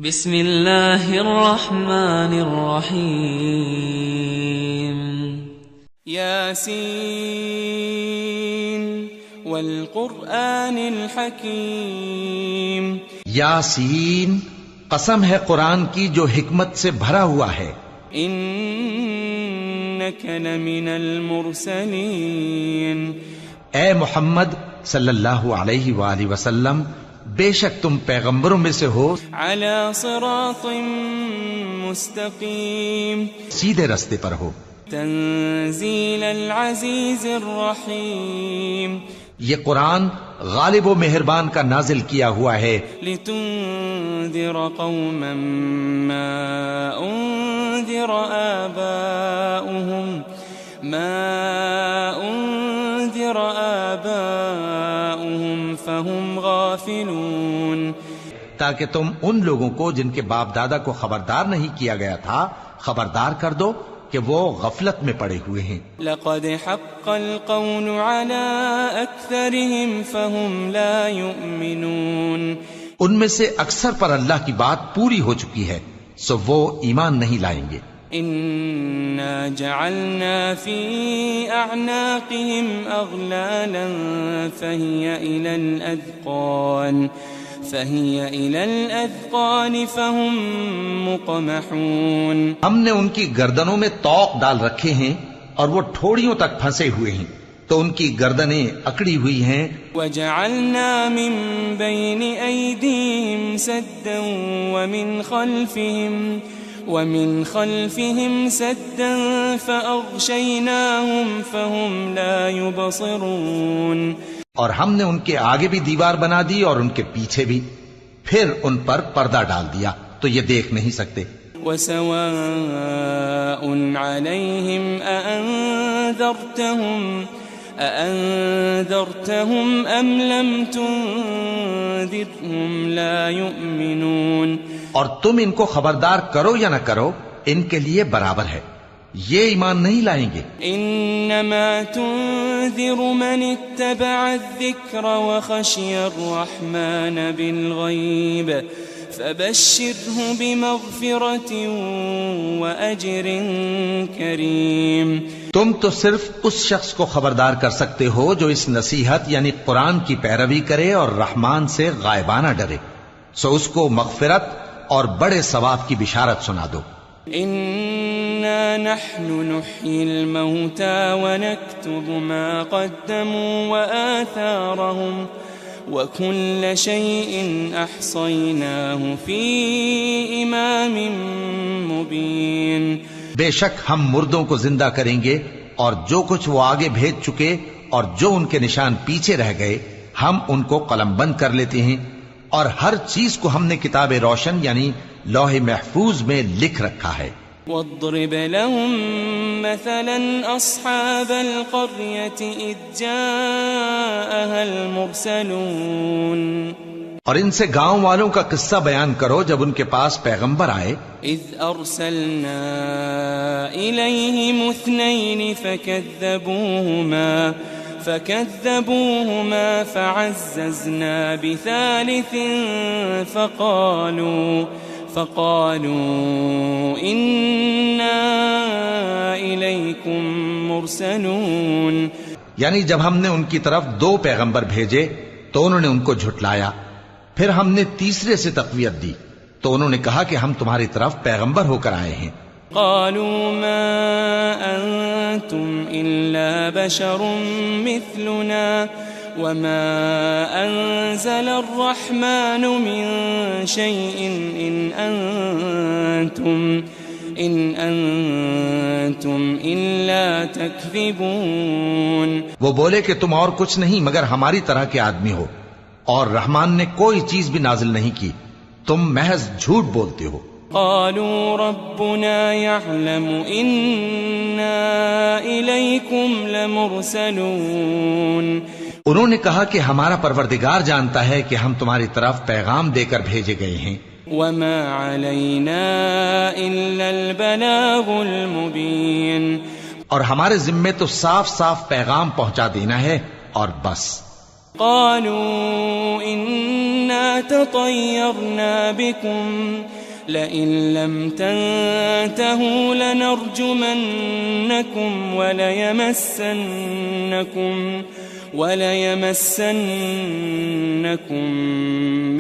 بسم اللہ الرحمن الرحیم یاسین والقرآن الحکیم یاسین، قسم ہے قرآن کی جو حکمت سے بھرا ہوا ہے۔ انک لمن المرسلین، اے محمد صلی اللہ علیہ وآلہ وسلم، بے شک تم پیغمبروں میں سے ہو، علی صراط مستقیم، سیدھے رستے پر ہو۔ تنزیل العزیز الرحیم، یہ قرآن غالب و مہربان کا نازل کیا ہوا ہے، لتنذر قوما ما انذر آباؤهم فهم غافلون، تاکہ تم ان لوگوں کو جن کے باپ دادا کو خبردار نہیں کیا گیا تھا خبردار کر دو کہ وہ غفلت میں پڑے ہوئے ہیں۔ لقد حق القول على اکثرهم فهم لا يؤمنون، ان میں سے اکثر پر اللہ کی بات پوری ہو چکی ہے سو وہ ایمان نہیں لائیں گے۔ انا جعلنا في اعناقهم اغلالا فهي الى الاذقان فهم مقمحون، ہم نے ان کی گردنوں میں طوق ڈال رکھے ہیں اور وہ ٹھوڑیوں تک پھنسے ہوئے ہیں تو ان کی گردنیں اکڑی ہوئی ہیں۔ وجعلنا من بين ايديهم سدا ومن خلفهم سدا فأغشيناهم فهم لا يبصرون، اور ہم نے ان کے آگے بھی دیوار بنا دی اور ان کے پیچھے بھی، پھر ان پر پردہ ڈال دیا تو یہ دیکھ نہیں سکتے۔ وسواء عليهم أأنذرتهم أم لم تنذرهم لا يؤمنون، اور تم ان کو خبردار کرو یا نہ کرو ان کے لیے برابر ہے، یہ ایمان نہیں لائیں گے۔ انما تنذر من اتبع الذکر وخشی الرحمن بالغیب فبشره بمغفرة وأجر کریم، تم تو صرف اس شخص کو خبردار کر سکتے ہو جو اس نصیحت یعنی قرآن کی پیروی کرے اور رحمان سے غائبانہ ڈرے، سو اس کو مغفرت اور بڑے ثواب کی بشارت سنا دو۔ انا نحن نحيي الموتى ونكتب ما قدموا وآثارهم وكل شيء احصيناه في امام مبين، بے شک ہم مردوں کو زندہ کریں گے اور جو کچھ وہ آگے بھیج چکے اور جو ان کے نشان پیچھے رہ گئے ہم ان کو قلم بند کر لیتے ہیں، اور ہر چیز کو ہم نے کتاب روشن یعنی لوح محفوظ میں لکھ رکھا ہے۔ واضرب لهم مثلا اصحاب القرية اذ جاءها المرسلون، اور ان سے گاؤں والوں کا قصہ بیان کرو جب ان کے پاس پیغمبر آئے۔ اذ ارسلنا اليهم اثنين فكذبوهما فعززنا بثالث فقالوا إنا إليكم مرسلون، یعنی جب ہم نے ان کی طرف دو پیغمبر بھیجے تو انہوں نے ان کو جھٹلایا، پھر ہم نے تیسرے سے تقویت دی تو انہوں نے کہا کہ ہم تمہاری طرف پیغمبر ہو کر آئے ہیں۔ قالوا ما أنتم إلا بشر مثلنا وما أنزل الرحمن من شيء إن أنتم إلا تكذبون، وہ بولے کہ تم اور کچھ نہیں مگر ہماری طرح کے آدمی ہو، اور رحمان نے کوئی چیز بھی نازل نہیں کی، تم محض جھوٹ بولتے ہو۔ قالوا ربنا يعلم إنا إليكم لمرسلون، انہوں نے کہا کہ ہمارا پروردگار جانتا ہے کہ ہم تمہاری طرف پیغام دے کر بھیجے گئے ہیں، وما علينا إلا البلاغ المبين، اور ہمارے ذمے تو صاف صاف پیغام پہنچا دینا ہے اور بس۔ قالوا إنا تطيرنا بكم لئن لم تنتهوا لنرجمنكم وليمسنكم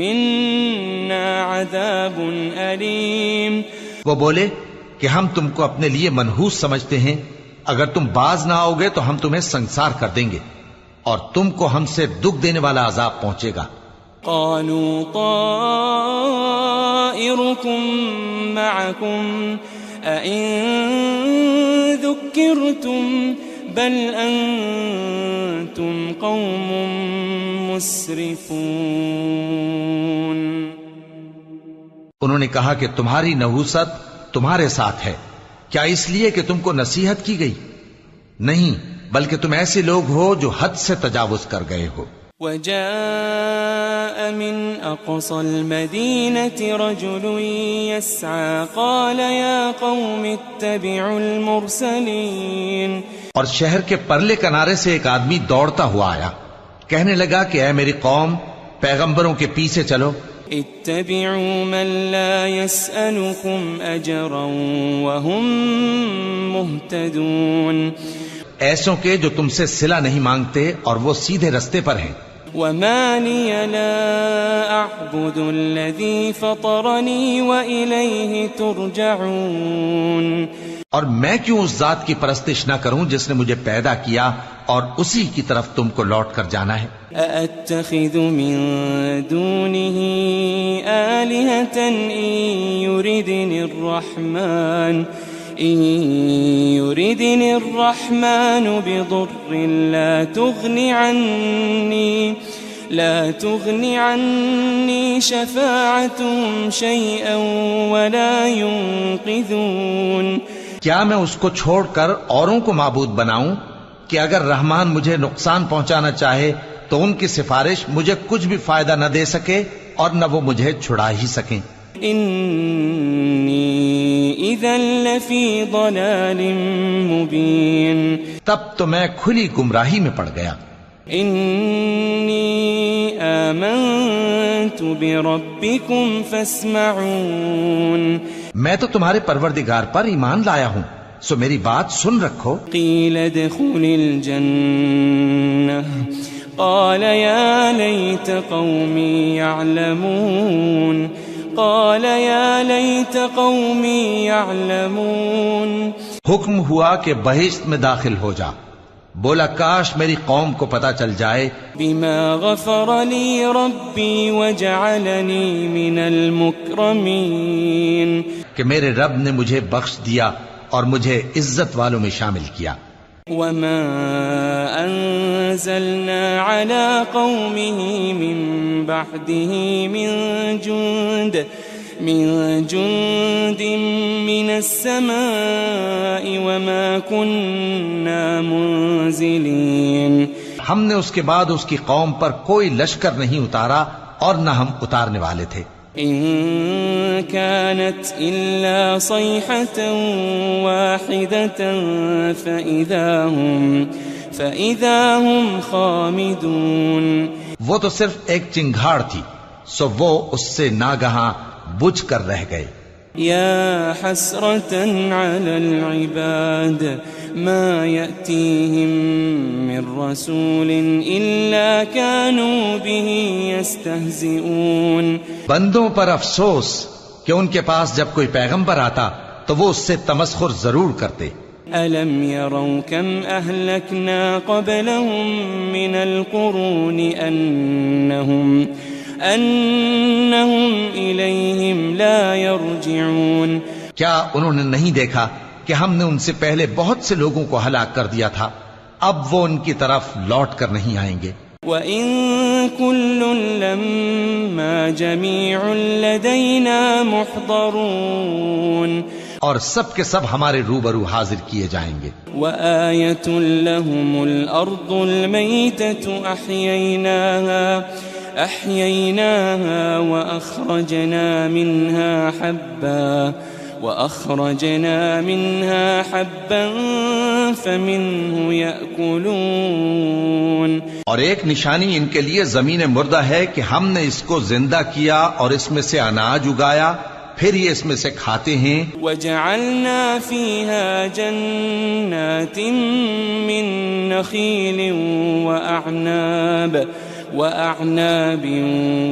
منا عذاب أليم. وہ بولے کہ ہم تم کو اپنے لیے منحوس سمجھتے ہیں، اگر تم باز نہ آؤ گے تو ہم تمہیں سنسار کر دیں گے اور تم کو ہم سے دکھ دینے والا عذاب پہنچے گا. قالوا طائركم معكم أئن ذكرتم بل أنتم قوم مسرفون. انہوں نے کہا کہ تمہاری نحوست تمہارے ساتھ ہے، کیا اس لیے کہ تم کو نصیحت کی گئی؟ نہیں، بلکہ تم ایسے لوگ ہو جو حد سے تجاوز کر گئے ہو. وجاء من أقصى المدينة رجل يسعى قال يا قوم اتبعوا المرسلين. اور شہر کے پرلے کنارے سے ایک آدمی دوڑتا ہوا آیا، کہنے لگا کہ اے میری قوم، پیغمبروں کے پیچھے چلو. اتبعوا من لا يسألكم أجرا وهم مهتدون. ایسوں کے جو تم سے صلہ نہیں مانگتے اور وہ سیدھے رستے پر ہیں. وما لي لا أعبد الذي فطرني وإليه ترجعون. اور میں کیوں اس ذات کی پرستش نہ کروں جس نے مجھے پیدا کیا اور اسی کی طرف تم کو لوٹ کر جانا ہے. أأتخذ من دونه آلهة إن يردني الرحمن بضر لا تغني عني شفاعتهم شيئا ولا ينقذون. کیا میں اس کو چھوڑ کر اوروں کو معبود بناؤں کہ اگر رحمان مجھے نقصان پہنچانا چاہے تو ان کی سفارش مجھے کچھ بھی فائدہ نہ دے سکے اور نہ وہ مجھے چھڑا ہی سکیں. انی اذا لفی ضلال مبین. تب تو میں کھلی گمراہی میں پڑ گیا. انی آمنت بربکم فاسمعون. میں تو تمہارے پروردگار پر ایمان لایا ہوں، سو میری بات سن رکھو. قیل ادخل الجنہ قال یا لیت قومی یعلمون. قال یا لیت قومی یعلمون. حکم ہوا کہ بہشت میں داخل ہو جا. بولا کاش میری قوم کو پتا چل جائے. بما غفر لی ربی وجعلنی من المکرمین. کہ میرے رب نے مجھے بخش دیا اور مجھے عزت والوں میں شامل کیا. وما انزلنا على قومه من بعده من جند من السماء وما كنا منزلين. ہم نے اس کے بعد اس کی قوم پر کوئی لشکر نہیں اتارا اور نہ ہم اتارنے والے تھے. إن كانت إلا صيحة واحدة فإذا هم خامدون. وہ تو صرف ایک چنگھاڑ تھی، سو وہ اس سے ناگہاں بجھ کر رہ گئے. يا حسرة على العباد ما يأتيهم من رسول إلا كانوا به يستهزئون. بندوں پر افسوس کہ ان کے پاس جب کوئی پیغمبر آتا تو وہ اس سے تمسخر ضرور کرتے. ألم يروا كم أهلكنا قبلهم من القرون أنهم إليهم لا يرجعون. کیا انہوں نے نہیں دیکھا کہ ہم نے ان سے پہلے بہت سے لوگوں کو ہلاک کر دیا تھا، اب وہ ان کی طرف لوٹ کر نہیں آئیں گے. وَإِن كُلٌّ لَمَّا جَمِيعٌ لَدَيْنَا مُحْضَرُونَ. اور سب کے سب ہمارے روبرو حاضر کیے جائیں گے. وَآيَةٌ لَهُمُ الْأَرْضُ الْمَيْتَةُ أَحْيَيْنَاهَا وَأَخْرَجْنَا مِنْهَا حَبًّا وأخرجنا منها حبا فمنه يأكلون. اور ایک نشانی ان کے لیے زمین مردہ ہے کہ ہم نے اس کو زندہ کیا اور اس میں سے اناج اگایا، پھر یہ اس میں سے کھاتے ہیں. وجعلنا فيها جنات من نخيل وأعناب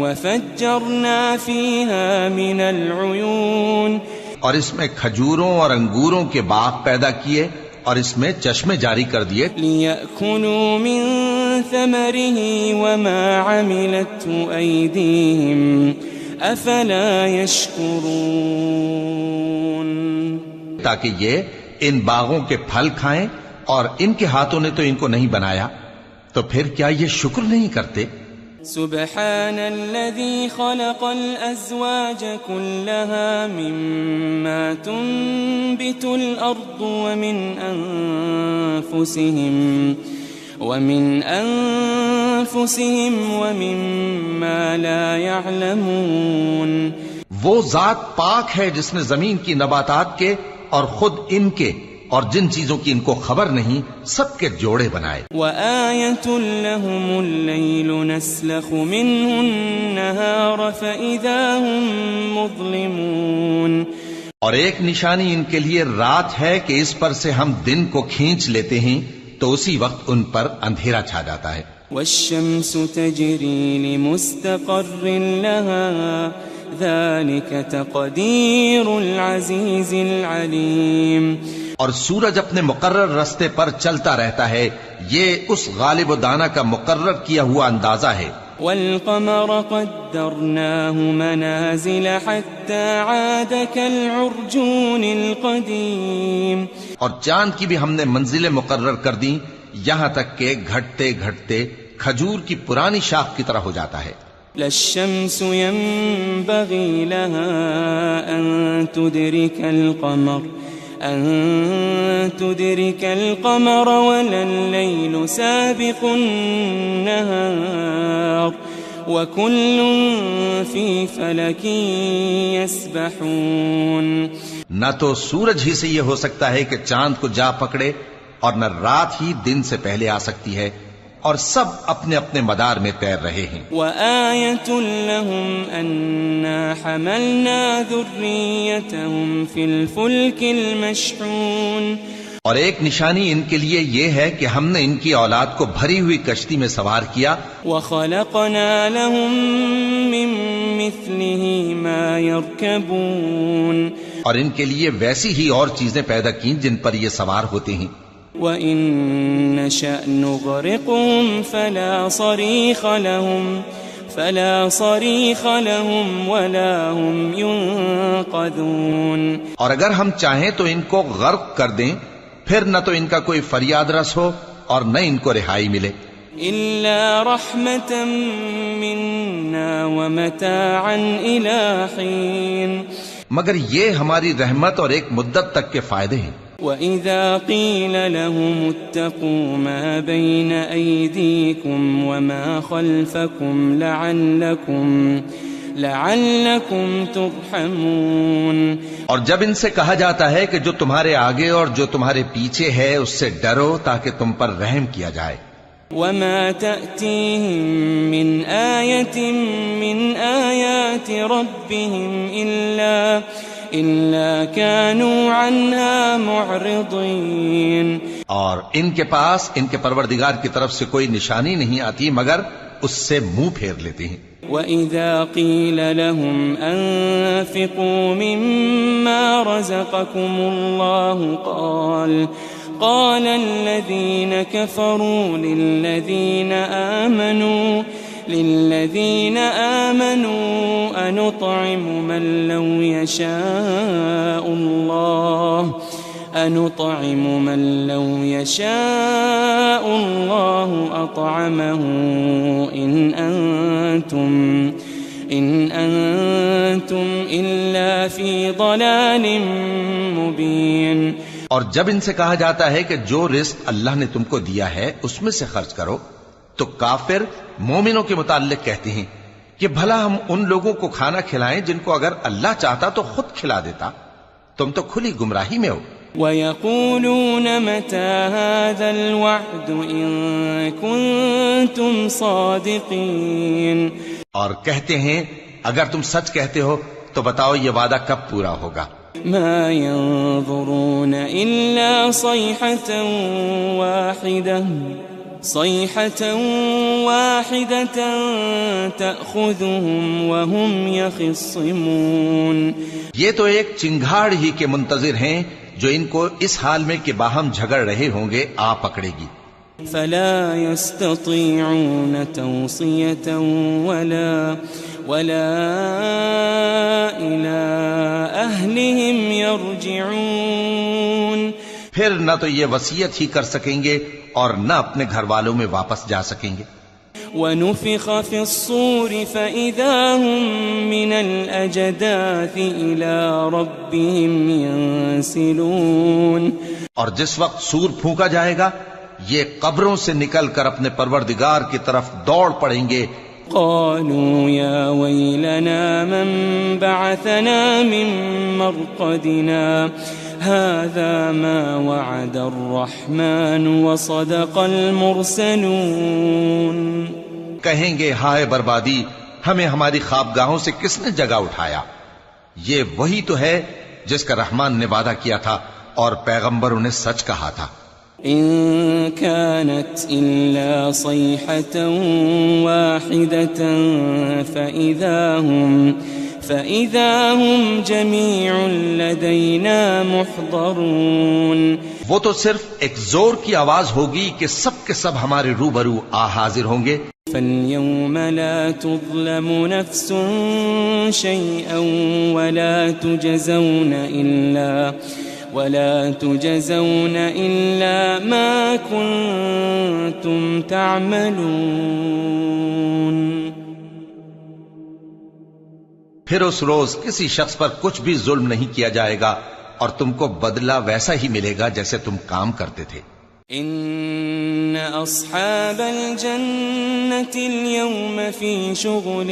وفجرنا فيها من العيون. اور اس میں کھجوروں اور انگوروں کے باغ پیدا کیے اور اس میں چشمے جاری کر دیے. لِيَأْكُلُوا مِن ثَمَرِهِ وَمَا عَمِلَتْهُ أَيْدِيهِمْ أَفَلَا يَشْكُرُونَ. تاکہ یہ ان باغوں کے پھل کھائیں، اور ان کے ہاتھوں نے تو ان کو نہیں بنایا، تو پھر کیا یہ شکر نہیں کرتے؟ سبحان الذي خلق الأزواج كلها مما تنبت الأرض ومن أنفسهم ومما لا يعلمون. وہ ذات پاک ہے جس نے زمین کی نباتات کے اور خود ان کے اور جن چیزوں کی ان کو خبر نہیں سب کے جوڑے بنائے. وَآيَةٌ لَهُمُ اللَّيْلُ نَسْلَخُ مِنْهُ النَّهَارَ فَإِذَا هُمْ مُظْلِمُونَ. اور ایک نشانی ان کے لیے رات ہے کہ اس پر سے ہم دن کو کھینچ لیتے ہیں تو اسی وقت ان پر اندھیرا چھا جاتا ہے. وَالشَّمْسُ تَجْرِي لِمُسْتَقَرٍّ لَهَا ذَلِكَ تَقْدِيرُ الْعَزِيزِ الْعَلِيمِ. اور سورج اپنے مقرر رستے پر چلتا رہتا ہے، یہ اس غالب و دانا کا مقرر کیا ہوا اندازہ ہے. وَالْقَمَرَ قَدَّرْنَاهُ مَنَازِلَ حَتَّى عَادَ كَالْعُرْجُونِ الْقَدِيمِ. اور چاند کی بھی ہم نے منزلیں مقرر کر دیں یہاں تک کہ گھٹتے گھٹتے کھجور کی پرانی شاخ کی طرح ہو جاتا ہے. لَا الشَّمْسُ يَنبَغِي لَهَا أَن تُدْرِكَ الْقَمَرَ وَلَا اللَّيْلُ سَابِقُ النَّهَارِ وَكُلٌّ فِي فَلَكٍ يَسْبَحُونَ. نہ تو سورج ہی سے یہ ہو سکتا ہے کہ چاند کو جا پکڑے، اور نہ رات ہی دن سے پہلے آ سکتی ہے، اور سب اپنے اپنے مدار میں تیر رہے ہیں. وَآيَةٌ لَهُمْ أَنَّا حَمَلْنَا ذُرِّيَّتَهُمْ فِي الْفُلْكِ الْمَشْحُونِ. اور ایک نشانی ان کے لیے یہ ہے کہ ہم نے ان کی اولاد کو بھری ہوئی کشتی میں سوار کیا. وَخَلَقْنَا لَهُم مِّن مِّثْلِهِ مَا يَرْكَبُونَ. اور ان کے لیے ویسی ہی اور چیزیں پیدا کی جن پر یہ سوار ہوتے ہیں. وَإِن نَّشَأْ نُغْرِقْهُمْ فَلَا صَرِيخَ لَهُمْ وَلَا هُمْ يُنقَذُونَ. اور اگر ہم چاہیں تو ان کو غرق کر دیں، پھر نہ تو ان کا کوئی فریاد رس ہو اور نہ ان کو رہائی ملے. إِلَّا رَحْمَةً مِّنَّا وَمَتَاعًا إِلَىٰ حِينٍ. مگر یہ ہماری رحمت اور ایک مدت تک کے فائدے ہیں. وَإِذَا قِيلَ لَهُمُ اتَّقُوا مَا بَيْنَ أَيْدِيكُمْ وَمَا خَلْفَكُمْ لَعَلَّكُمْ تُرْحَمُونَ. اور جب ان سے کہا جاتا ہے کہ جو تمہارے آگے اور جو تمہارے پیچھے ہے اس سے ڈرو تاکہ تم پر رحم کیا جائے. وَمَا تَأْتِيهِم مِّنْ آيَةٍ مِّنْ آيَاتِ رَبِّهِمْ إِلَّا كَانُوا عَنْهَا مُعْرِضِينَ. اور ان کے پاس ان کے پروردگار کی طرف سے کوئی نشانی نہیں آتی مگر اس سے منہ پھیر لیتے ہیں. وَإِذَا قِيلَ لَهُمْ أَنفِقُوا مِمَّا رَزَقَكُمُ اللَّهُ قال الذين كفروا للذين آمنوا أنطعم من لو يشاء الله أطعمه إن أنتم إلا في ضلال مبين. اور جب ان سے کہا جاتا ہے کہ جو رزق اللہ نے تم کو دیا ہے اس میں سے خرچ کرو، تو کافر مومنوں کے متعلق کہتے ہیں کہ بھلا ہم ان لوگوں کو کھانا کھلائیں جن کو اگر اللہ چاہتا تو خود کھلا دیتا. تم تو کھلی گمراہی میں ہو. وَيَقُولُونَ مَتَى هَذَا الْوَعْدُ إِن كُنتُمْ صَادِقِينَ. اور کہتے ہیں اگر تم سچ کہتے ہو تو بتاؤ یہ وعدہ کب پورا ہوگا. مَا يَنظُرُونَ إِلَّا صَيْحَةً وَاحِدَةً تَأْخُذُهُمْ وَهُمْ يَخِصِّمُونَ. یہ تو ایک چنگھاڑ ہی کے منتظر ہیں جو ان کو اس حال میں کہ باہم جھگڑ رہے ہوں گے آ پکڑے گی. فَلَا يَسْتَطِيعُونَ تَوْصِيَةً وَلَا إِلَىٰ أَهْلِهِمْ يَرْجِعُونَ. پھر نہ تو یہ وصیت ہی کر سکیں گے اور نہ اپنے گھر والوں میں واپس جا سکیں گے. وَنُفِخَ فِي الصُّورِ فَإِذَا هُم مِّنَ الْأَجْدَاثِ إِلَىٰ رَبِّهِمْ يَنسِلُونَ. اور جس وقت سور پھونکا جائے گا یہ قبروں سے نکل کر اپنے پروردگار کی طرف دوڑ پڑیں گے. قالوا يا ويلنا من بعثنا من مرقدنا هذا ما وعد الرحمن وصدق المرسلون. کہیں گے ہائے بربادی، ہمیں ہماری خوابگاہوں سے کس نے جگہ اٹھایا؟ یہ وہی تو ہے جس کا رحمان نے وعدہ کیا تھا اور پیغمبروں نے سچ کہا تھا. إن كانت إلا صيحة واحدة فإذا هم جميع لدينا محضرون. وہ تو صرف ایک زور کی آواز ہوگی کہ سب کے سب ہمارے روبرو حاضر ہوں گے. فاليوم لا تظلم نفس شيئا ولا تجزون إلا ما كنتم تعملون. پھر اس روز کسی شخص پر کچھ بھی ظلم نہیں کیا جائے گا اور تم کو بدلہ ویسا ہی ملے گا جیسے تم کام کرتے تھے. ان اصحاب الجنة اليوم في شغل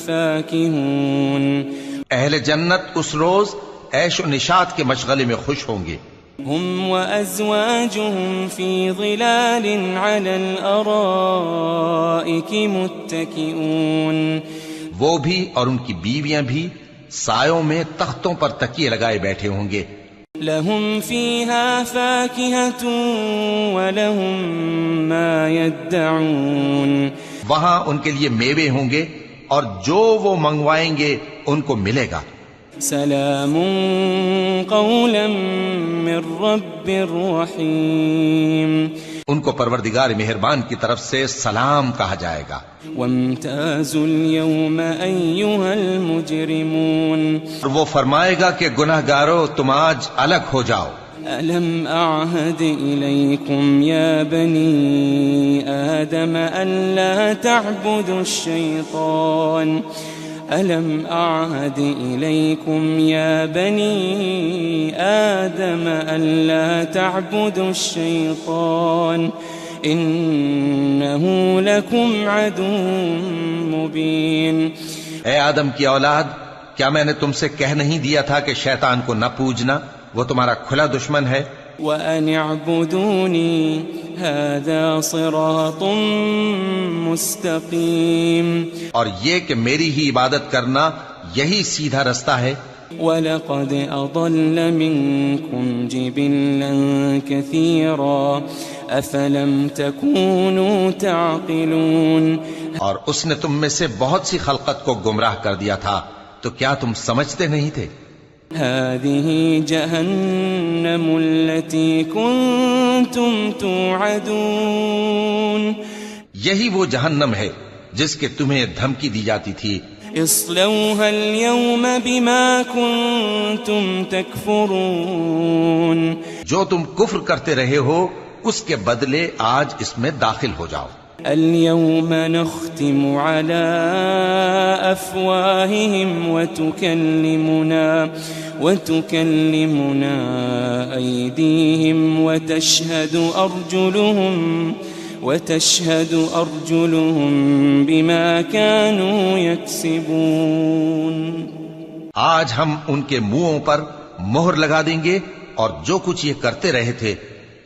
فاكهون. اہل جنت اس روز عیش و نشاط کے مشغلے میں خوش ہوں گے. هم وازواجهم في ظلال على الارائك متكئون. وہ بھی اور ان کی بیویاں بھی سایوں میں تختوں پر تکیے لگائے بیٹھے ہوں گے. لهم فيها فاكهة ولهم ما يدعون. وہاں ان کے لیے میوے ہوں گے اور جو وہ منگوائیں گے ان کو ملے گا. سلام قولا من رب رحیم. ان کو پروردگار مہربان کی طرف سے سلام کہا جائے گا. وامتازوا اليوم ایھا المجرمون. وہ فرمائے گا کہ گناہگارو تم آج الگ ہو جاؤ. ألم أعهد إليكم يا بني آدم ألا تعبدوا الشيطان ألم أعهد إليكم يا بني آدم ألا تعبدوا الشيطان إنه لكم عدو مبين. اے آدم کی اولاد، کیا میں نے تم سے کہہ نہیں دیا تھا کہ شیطان کو نہ پوجنا، وہ تمہارا کھلا دشمن ہے. وَأَنِ اعْبُدُونِي هَذَا صِرَاطٌ مُسْتَقِيمٌ. اور یہ کہ میری ہی عبادت کرنا یہی سیدھا رستہ ہے. وَلَقَدْ أَضَلَّ مِنْكُمْ جِبِلًّا كَثِيرًا أَفَلَمْ تَكُونُوا تَعْقِلُونَ. اور اس نے تم میں سے بہت سی خلقت کو گمراہ کر دیا تھا، تو کیا تم سمجھتے نہیں تھے؟ هذه جهنم التي كنتم توعدون. یہی وہ جہنم ہے جس کے تمہیں دھمکی دی جاتی تھی. اصلوها اليوم بما كنتم تكفرون. جو تم کفر کرتے رہے ہو اس کے بدلے آج اس میں داخل ہو جاؤ. اليوم نختم على أفواههم وتكلمنا أيديهم وتشهد أرجلهم بما كانوا يكسبون. آج ہم ان کے منہوں پر مہر لگا دیں گے اور جو کچھ یہ کرتے رہے تھے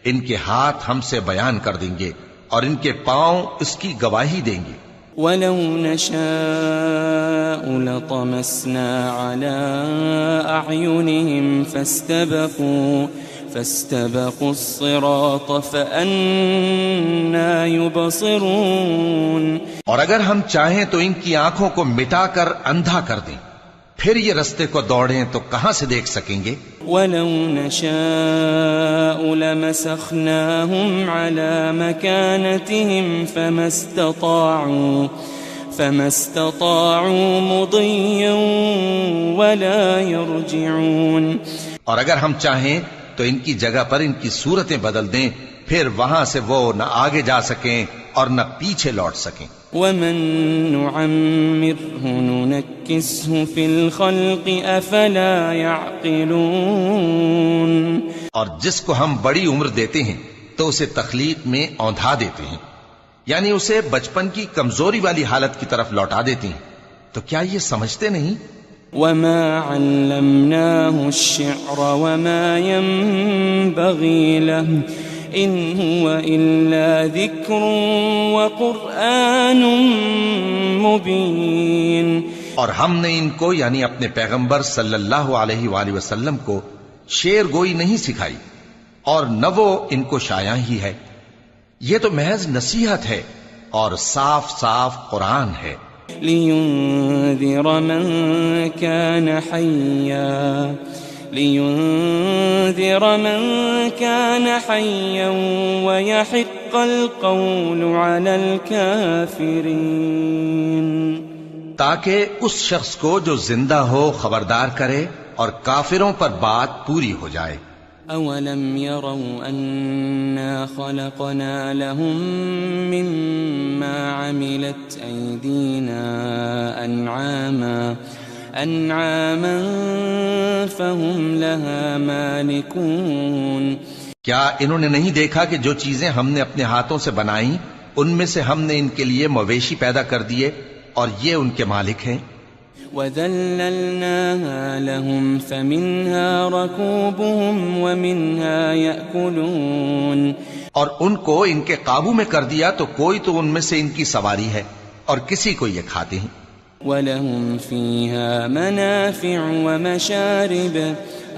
ان کے ہاتھ ہم سے بیان کر دیں گے اور ان کے پاؤں اس کی گواہی دیں گے. وَلَوْ نَشَاءُ لَطَمَسْنَا عَلَىٰ أَعْيُنِهِمْ فَاسْتَبَقُوا الصِّرَاطَ فَأَنَّىٰ يُبْصِرُونَ. اور اگر ہم چاہیں تو ان کی آنکھوں کو مٹا کر اندھا کر دیں، پھر یہ رستے کو دوڑیں تو کہاں سے دیکھ سکیں گے؟ وَلَوْ نَشَاءُ لَمَسَخْنَاهُمْ عَلَىٰ مَكَانَتِهِمْ فَمَا اسْتَطَاعُوا مُضِيًّا وَلَا يَرْجِعُونَ. اور اگر ہم چاہیں تو ان کی جگہ پر ان کی صورتیں بدل دیں، پھر وہاں سے وہ نہ آگے جا سکیں اور نہ پیچھے لوٹ سکیں. وَمَن نُّعَمِّرْهُ نُنَكِّسْهُ فِي الْخَلْقِ أَفَلَا يَعْقِلُونَ. اور جس کو ہم بڑی عمر دیتے ہیں تو اسے تخلیق میں اوندھا دیتے ہیں، یعنی اسے بچپن کی کمزوری والی حالت کی طرف لوٹا دیتے ہیں. تو کیا یہ سمجھتے نہیں؟ وَمَا عَلَّمْنَاهُ الشِّعْرَ وَمَا يَنبَغِي لَهُ إِنْ هُوَ إِلَّا ذِكْرٌ وَقُرْآنٌ مُبِينٌ. اور ہم نے ان کو یعنی اپنے پیغمبر صلی اللہ علیہ وآلہ وسلم کو شعر گوئی نہیں سکھائی اور نہ وہ ان کو شایع ہی ہے، یہ تو محض نصیحت ہے اور صاف صاف قرآن ہے. لِيُنذِرَ مَن كَانَ حَيًّا وَيَحِقَّ الْقَوْلُ عَلَى الْكَافِرِينَ. تاکہ اس شخص کو جو زندہ ہو خبردار کرے اور کافروں پر بات پوری ہو جائے. أَوَلَمْ يَرَوْا أَنَّا خَلَقْنَا لَهُم مِّمَّا عَمِلَتْ أَيْدِينَا أَنْعَامًا فَهُمْ لَهَا مَالِكُونَ. کیا انہوں نے نہیں دیکھا کہ جو چیزیں ہم نے اپنے ہاتھوں سے بنائیں ان میں سے ہم نے ان کے لیے مویشی پیدا کر دیے اور یہ ان کے مالک ہیں. وَذَلَّلْنَاهَا لَهُمْ فَمِنْهَا رَكُوبُهُمْ وَمِنْهَا يَأْكُلُونَ. اور ان کو ان کے قابو میں کر دیا تو کوئی تو ان میں سے ان کی سواری ہے اور کسی کو یہ کھاتے ہیں. وَلَهُمْ فِيهَا مَنَافِعُ وَمَشَارِبُ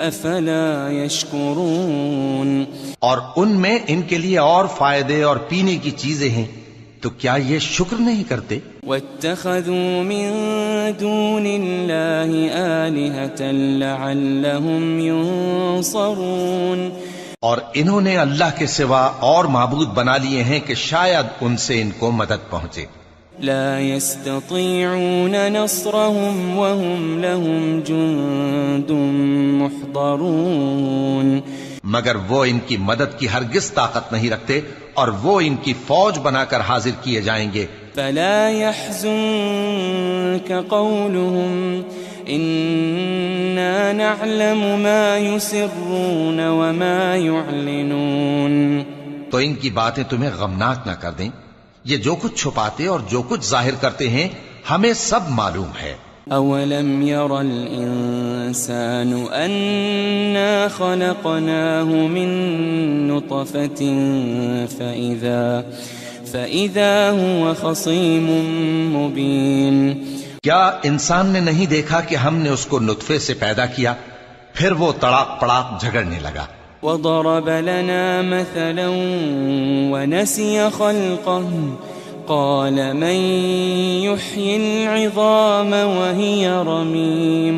أَفَلَا يَشْكُرُونَ. اور ان میں ان کے لیے اور فائدے اور پینے کی چیزیں ہیں، تو کیا یہ شکر نہیں کرتے؟ وَاتَّخَذُوا مِن دُونِ اللَّهِ آلِهَةً لَعَلَّهُمْ يُنصَرُونَ. اور انہوں نے اللہ کے سوا اور معبود بنا لیے ہیں کہ شاید ان سے ان کو مدد پہنچے. لا يستطيعون نصرهم وهم لهم جند محضرون. مگر وہ ان کی مدد کی ہرگز طاقت نہیں رکھتے اور وہ ان کی فوج بنا کر حاضر کیے جائیں گے. فلا يحزنك قولهم إنا نعلم ما يسرون وما يعلنون. تو ان کی باتیں تمہیں غمناک نہ کر دیں، یہ جو کچھ چھپاتے اور جو کچھ ظاہر کرتے ہیں ہمیں سب معلوم ہے. أَوَلَمْ يَرَ الْإِنسَانُ أَنَّا خَلَقْنَاهُ مِن نُّطْفَةٍ فَإِذَا هُوَ خَصِيمٌ مُّبِينٌ. کیا انسان نے نہیں دیکھا کہ ہم نے اس کو نطفے سے پیدا کیا پھر وہ تڑاک پڑاک جھگڑنے لگا. وَضَرَبَ لَنَا مَثَلًا وَنَسِيَ خَلْقَهُ قَالَ مَن يُحْيِي الْعِظَامَ وَهِيَ رَمِيمٌ.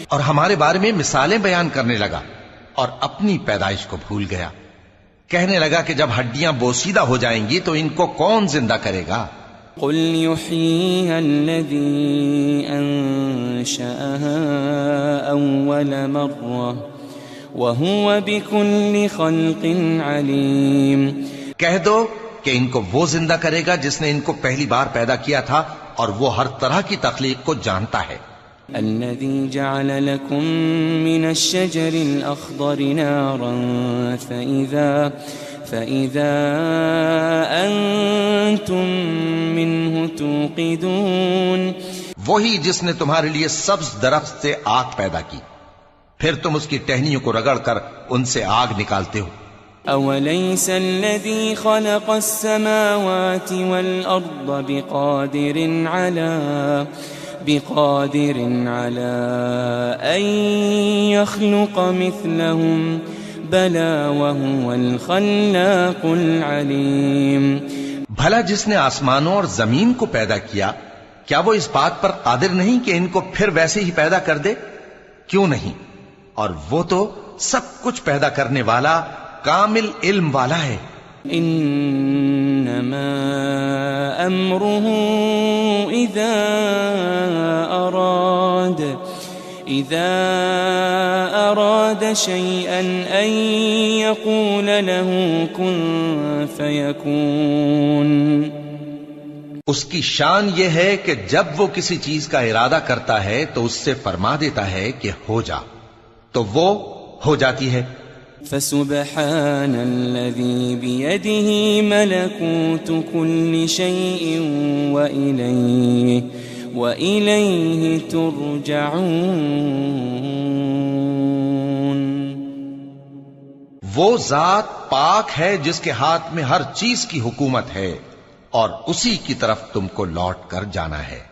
اور ہمارے بارے میں مثالیں بیان کرنے لگا اور اپنی پیدائش کو بھول گیا. کہنے لگا کہ جب ہڈیاں بوسیدہ ہو جائیں گی تو ان کو کون زندہ کرے گا؟ قُلْ يُحْيِيهَا الَّذِي أَنشَأَهَا أَوَّلَ مَرَّةٍ وَهُوَ بِكُلِّ خَلْقٍ عَلِيمٌ. کہہ دو کہ ان کو وہ زندہ کرے گا جس نے ان کو پہلی بار پیدا کیا تھا اور وہ ہر طرح کی تخلیق کو جانتا ہے. الذي جعل لكم من الشجر الأخضر نارا فإذا أنتم منه توقدون. وہی جس نے تمہارے لیے سبز درخت سے آگ پیدا کی پھر تم اس کی ٹہنیوں کو رگڑ کر ان سے آگ نکالتے ہو. أوليس الذي خلق السماوات والأرض بقادر على أن يخلق مثلهم بلى وهو الخلاق العليم. بھلا جس نے آسمانوں اور زمین کو پیدا کیا کیا وہ اس بات پر قادر نہیں کہ ان کو پھر ویسے ہی پیدا کر دے؟ کیوں نہیں، اور وہ تو سب کچھ پیدا کرنے والا کامل علم والا ہے. انما امره اذا اراد شيئا ان يقول له كن فيكون. اس کی شان یہ ہے کہ جب وہ کسی چیز کا ارادہ کرتا ہے تو اس سے فرما دیتا ہے کہ ہو جا، تو وہ ہو جاتی ہے. فسبحان الذي بيده ملكوت كل شيء وإليه ترجعون. وہ ذات پاک ہے جس کے ہاتھ میں ہر چیز کی حکومت ہے اور اسی کی طرف تم کو لوٹ کر جانا ہے.